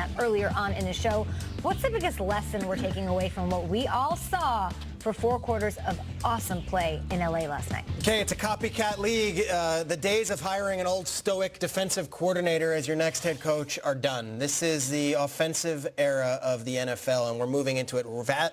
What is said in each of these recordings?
that earlier on in the show. What's the biggest lesson we're taking away from what we all saw for 4 quarters of awesome play in LA last night? Okay, it's a copycat league. The days of hiring an old stoic defensive coordinator as your next head coach are done. This is the offensive era of the NFL, and we're moving into it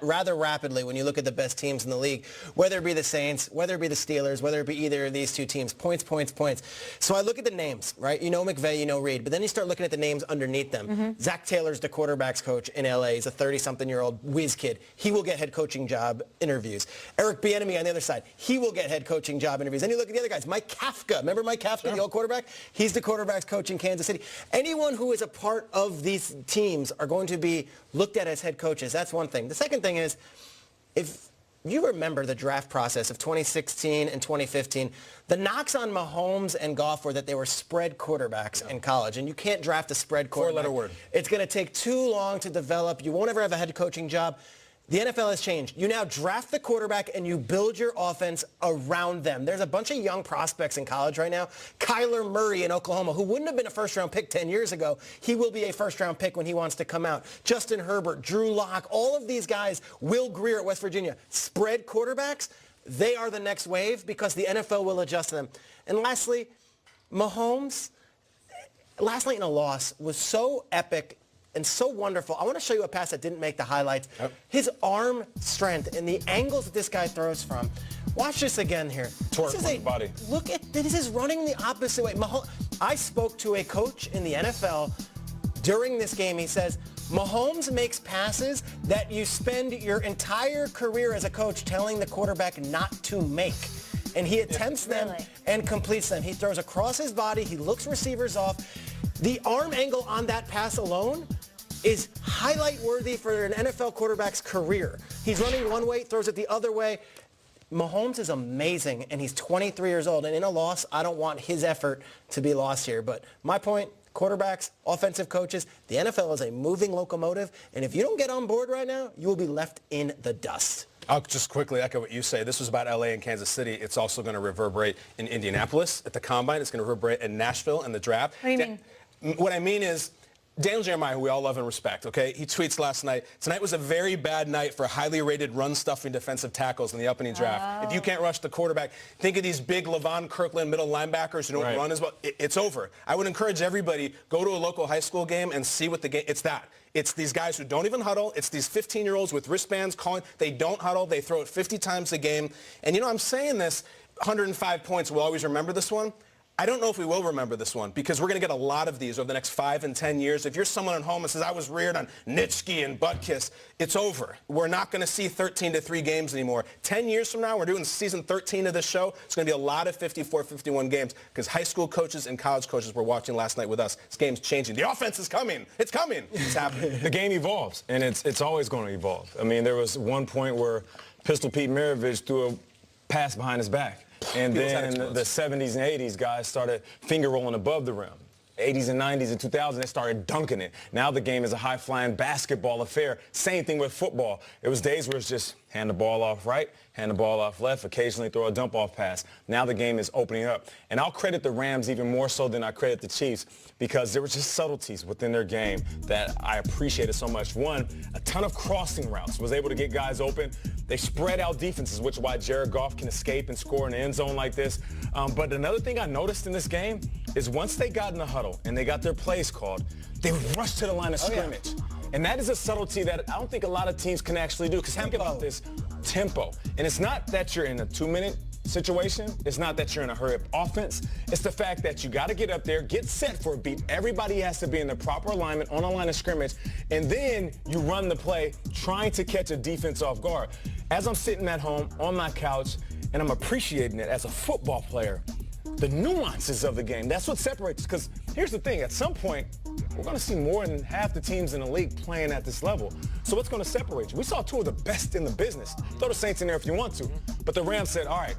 rather rapidly when you look at the best teams in the league, whether it be the Saints, whether it be the Steelers, whether it be either of these two teams. Points, points, points. So I look at the names, right? You know McVay, you know Reed, but then you start looking at the names underneath them. Zach Taylor's the quarterback's coach in LA. He's a 30-something-year-old whiz kid. He will get head coaching job interviews. Eric Bieniemy on the other side, he will get head coaching job interviews. Then you look at the other guys. Mike Kafka, remember Mike Kafka, the old quarterback? He's the quarterback's coach in Kansas City. Anyone who is a part of these teams are going to be looked at as head coaches. That's one thing. The second thing is, if you remember the draft process of 2016 and 2015, the knocks on Mahomes and Goff were that they were spread quarterbacks in college, and you can't draft a spread quarterback. 4-letter word. It's going to take too long to develop. You won't ever have a head coaching job. The NFL has changed. You now draft the quarterback and you build your offense around them. There's a bunch of young prospects in college right now. Kyler Murray in Oklahoma, who wouldn't have been a first-round pick 10 years ago. He will be a first-round pick when he wants to come out. Justin Herbert, Drew Lock, all of these guys, Will Grier at West Virginia, spread quarterbacks. They are the next wave because the NFL will adjust to them. And lastly, Mahomes, last night in a loss, was so epic and so wonderful. I want to show you a pass that didn't make the highlights. Yep. His arm strength and the angles that this guy throws from. Watch this again here. Torque on the body. Look at this, is running the opposite way. I spoke to a coach in the NFL during this game. He says, Mahomes makes passes that you spend your entire career as a coach telling the quarterback not to make. And he attempts them and completes them. He throws across his body. He looks receivers off. The arm angle on that pass alone is highlight worthy for an NFL quarterback's career. He's running one way, throws it the other way. Mahomes is amazing, and he's 23 years old. And in a loss, I don't want his effort to be lost here. But my point, quarterbacks, offensive coaches, the NFL is a moving locomotive. And if you don't get on board right now, you will be left in the dust. I'll just quickly echo what you say. This was about LA and Kansas City. It's also going to reverberate in Indianapolis at the Combine. It's going to reverberate in Nashville in the draft. What do you mean? What I mean is, Daniel Jeremiah, who we all love and respect, okay, he tweets last night, tonight was a very bad night for highly rated run-stuffing defensive tackles in the opening draft. If you can't rush the quarterback, think of these big Levon Kirkland middle linebackers who don't run as well. It's over. I would encourage everybody, go to a local high school game and see what the game, it's that. It's these guys who don't even huddle. It's these 15-year-olds with wristbands calling. They don't huddle. They throw it 50 times a game. And, you know, I'm saying this, 105 points, we'll always remember this one. I don't know if we will remember this one because we're going to get a lot of these over the next 5 and 10 years. If you're someone at home that says, I was reared on Nitschke and Butkus, it's over. We're not going to see 13-3 games anymore. 10 years from now, we're doing season 13 of this show. It's going to be a lot of 54, 51 games because high school coaches and college coaches were watching last night with us. This game's changing. The offense is coming. It's coming. It's happening. The game evolves, and it's always going to evolve. I mean, there was one point where Pistol Pete Maravich threw a pass behind his back. And then the 70s and 80s, guys started finger rolling above the rim. 80s and 90s and 2000s, they started dunking it. Now the game is a high-flying basketball affair. Same thing with football. It was days where it's just hand the ball off right, hand the ball off left, occasionally throw a dump-off pass. Now the game is opening up. And I'll credit the Rams even more so than I credit the Chiefs because there were just subtleties within their game that I appreciated so much. One, a ton of crossing routes, was able to get guys open. They spread out defenses, which is why Jared Goff can escape and score in the end zone like this. But another thing I noticed in this game is once they got in the huddle and they got their plays called, they would rush to the line of scrimmage. And that is a subtlety that I don't think a lot of teams can actually do. Because think about this, tempo. And it's not that you're in a 2-minute situation. It's not that you're in a hurry-up offense. It's the fact that you got to get up there, get set for a beat. Everybody has to be in the proper alignment on a line of scrimmage. And then you run the play trying to catch a defense off guard. As I'm sitting at home on my couch and I'm appreciating it as a football player, the nuances of the game, that's what separates. Because here's the thing, at some point, we're going to see more than half the teams in the league playing at this level. So what's going to separate you? We saw two of the best in the business. Throw the Saints in there if you want to. But the Rams said, all right,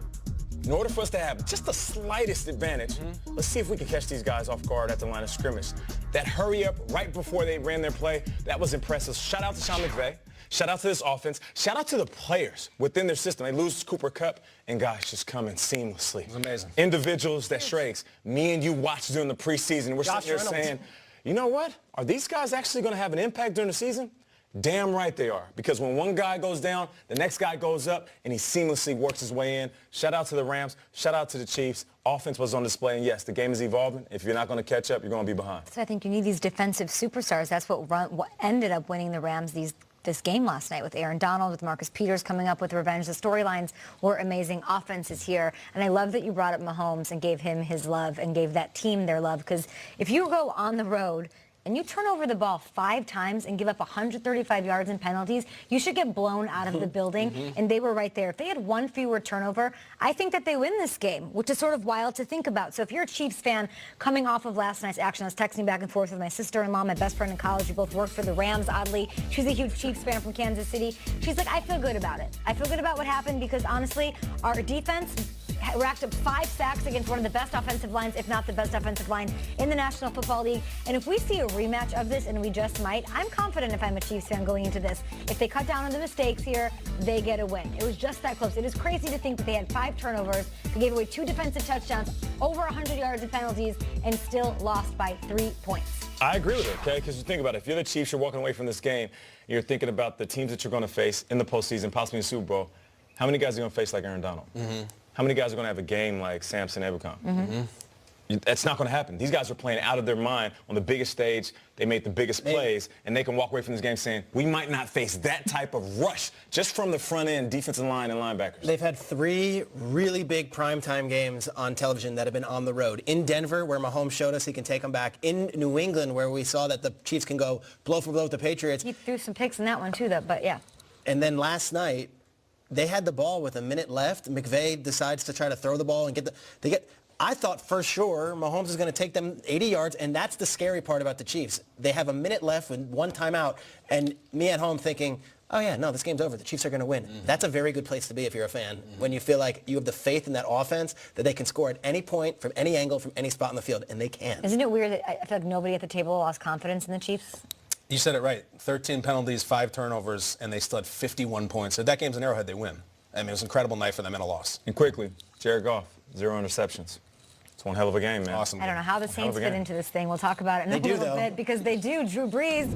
in order for us to have just the slightest advantage, let's see if we can catch these guys off guard at the line of scrimmage. That hurry up right before they ran their play, that was impressive. Shout out to Sean McVay. Shout out to this offense. Shout out to the players within their system. They lose Cooper Kupp, and guys just come in seamlessly. It's amazing. Individuals that Shrakes, me and you watched during the preseason. We're sitting here saying, you know what? Are these guys actually going to have an impact during the season? Damn right they are. Because when one guy goes down, the next guy goes up, and he seamlessly works his way in. Shout out to the Rams. Shout out to the Chiefs. Offense was on display, and yes, the game is evolving. If you're not going to catch up, you're going to be behind. So I think you need these defensive superstars. That's what ended up winning the Rams this game last night, with Aaron Donald, with Marcus Peters coming up with revenge. The storylines were amazing. Offense is here. And I love that you brought up Mahomes and gave him his love and gave that team their love. Because if you go on the road and you turn over the ball 5 times and give up 135 yards in penalties, you should get blown out of the building. And they were right there. If they had one fewer turnover, I think that they win this game, which is sort of wild to think about. So if you're a Chiefs fan coming off of last night's action, I was texting back and forth with my sister-in-law, my best friend in college. We both worked for the Rams, oddly. She's a huge Chiefs fan from Kansas City. She's like, I feel good about it. I feel good about what happened because, honestly, our defense racked up 5 sacks against one of the best offensive lines, if not the best offensive line in the National Football League. And if we see a rematch of this, and we just might, I'm confident if I'm a Chiefs fan going into this. If they cut down on the mistakes here, they get a win. It was just that close. It is crazy to think that they had 5 turnovers, they gave away 2 defensive touchdowns, over 100 yards in penalties, and still lost by 3 points. I agree with it, okay? Because you think about it. If you're the Chiefs, you're walking away from this game, you're thinking about the teams that you're going to face in the postseason, possibly in the Super Bowl. How many guys are going to face like Aaron Donald? How many guys are going to have a game like Samson Ebukam? That's not going to happen. These guys are playing out of their mind on the biggest stage. They made the biggest plays, and they can walk away from this game saying, we might not face that type of rush just from the front end, defensive line, and linebackers. They've had 3 really big primetime games on television that have been on the road. In Denver, where Mahomes showed us he can take them back. In New England, where we saw that the Chiefs can go blow for blow with the Patriots. He threw some picks in that one, too, though, but yeah. And then last night, they had the ball with a minute left. McVay decides to try to throw the ball and I thought for sure Mahomes is going to take them 80 yards, and that's the scary part about the Chiefs. They have a minute left with 1 timeout, and me at home thinking, oh yeah, no, this game's over. The Chiefs are going to win. That's a very good place to be if you're a fan, when you feel like you have the faith in that offense that they can score at any point, from any angle, from any spot in the field, and they can. Isn't it weird that I feel like nobody at the table lost confidence in the Chiefs? You said it right. 13 penalties, 5 turnovers, and they still had 51 points. If that game's in Arrowhead, they win. I mean, it was an incredible night for them and a loss. And quickly, Jared Goff, 0 interceptions. It's one hell of a game, man. Awesome. I don't know how the Saints fit into this thing. We'll talk about it in a They do, little though. bit because they do. Drew Brees,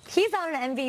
he's on an MVP.